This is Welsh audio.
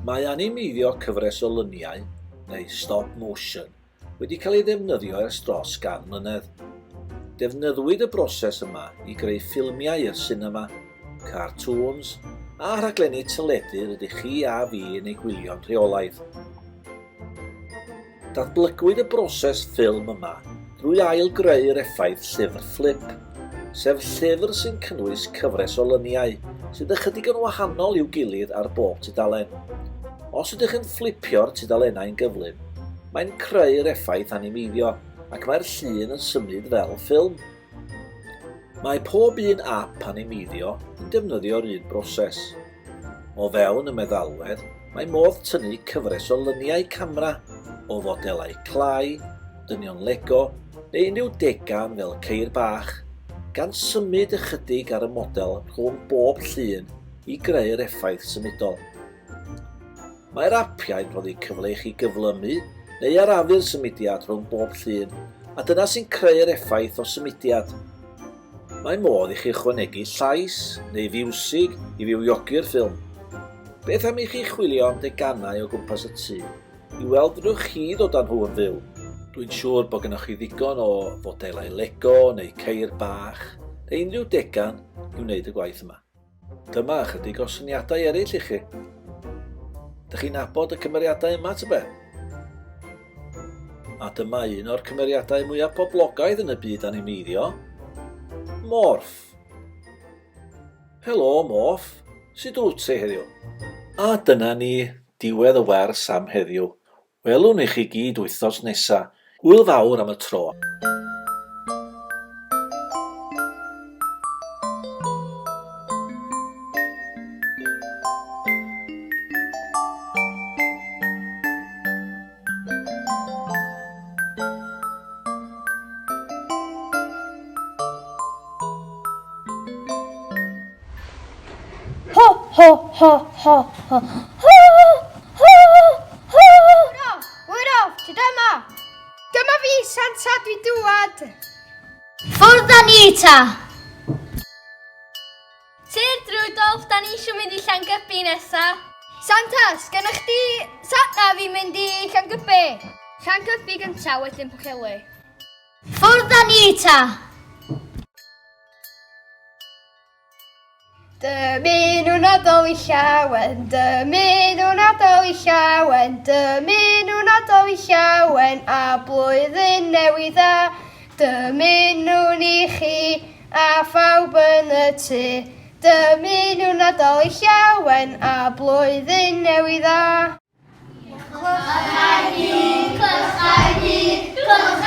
Mae animeiddio cyfres o luniau, neu stop motion, wedi cael ei ddefnyddio ers dros 100 mlynedd. Defnyddwyd y broses yma i greu ffilmiau i'r sinema, cartoons a rhaglenni teledu rydych chi a fi yn ei gwylio'n rheolaidd. Datblygwyd y broses ffilm yma drwy ail-greu'r effaith llyfr flip, sef llyfr sy'n cynnwys cyfres o luniau sydd ychydig yn wahanol i'w gilydd ar bob tudalen. Os ydych chi'n flipio'r tudalennau'n gyflym, mae'n creu'r effaith animeiddio ac mae'r llun yn symud fel ffilm. Mae pob un ap animeiddio yn defnyddio'r un broses. O fewn y meddalwedd, mae modd tynnu cyfres o luniau camera o fodelau clai, dynion Lego neu unrhyw degan fel ceir bach, gan symud ychydig ar y model rhwng bob llun i greu'r effaith symudol. Mae'r apiau'n rhoi cyfle i chi gyflymu neu arafu'r symudiad rhwng bob llun, a dyna sy'n creu'r effaith o symudiad. Mae modd i chi ychwanegu llais neu fiwsig i fywiogi'r ffilm. Beth am i chi chwilio am deganau o gwmpas y tŷ, i weld rydych chi ddod â nhw yn fyw. Dwi'n siŵr bod gennych chi ddigon o fodelau Lego neu ceir bach, neu unrhyw degan i wneud y gwaith yma. Dyma chydig o syniadau eraill i chi. Dych chi'n nabod y cymeriadau yma ty be? A dyma un o'r cymeriadau mwyaf poblogaidd yn y byd animeiddio, Morph. Helo Morph, sut wyt ti heddiw? A dyna ni, diwedd y wers am heddiw. Welwn i chi gyd wythnos nesa. Hwyl fawr am y tro. Ho, ho, ho, ho, ho, ho, ho, ho. Wyr off, ti dyma. Dyma fi, Santa, dwi dŵad. Ffwrdd â ni ta. Sir Rwdolf, da ni eisiau mynd i Llangybi nesa. Santa, sgennych chdi satna fi mynd i Llangybi? Llangybi gyntaf wedyn Pwllheli. Ffwrdd â ni ta. Dymunwn Nadolig llawen, dymunwn Nadolig llawen, dymunwn Nadolig llawen, a blwyddyn newydd dda. Dymunwn i chi a phawb yn y tŷ, dymunwn Nadolig llawen, a blwyddyn newydd dda. Clychau ni, clychau ni, clychau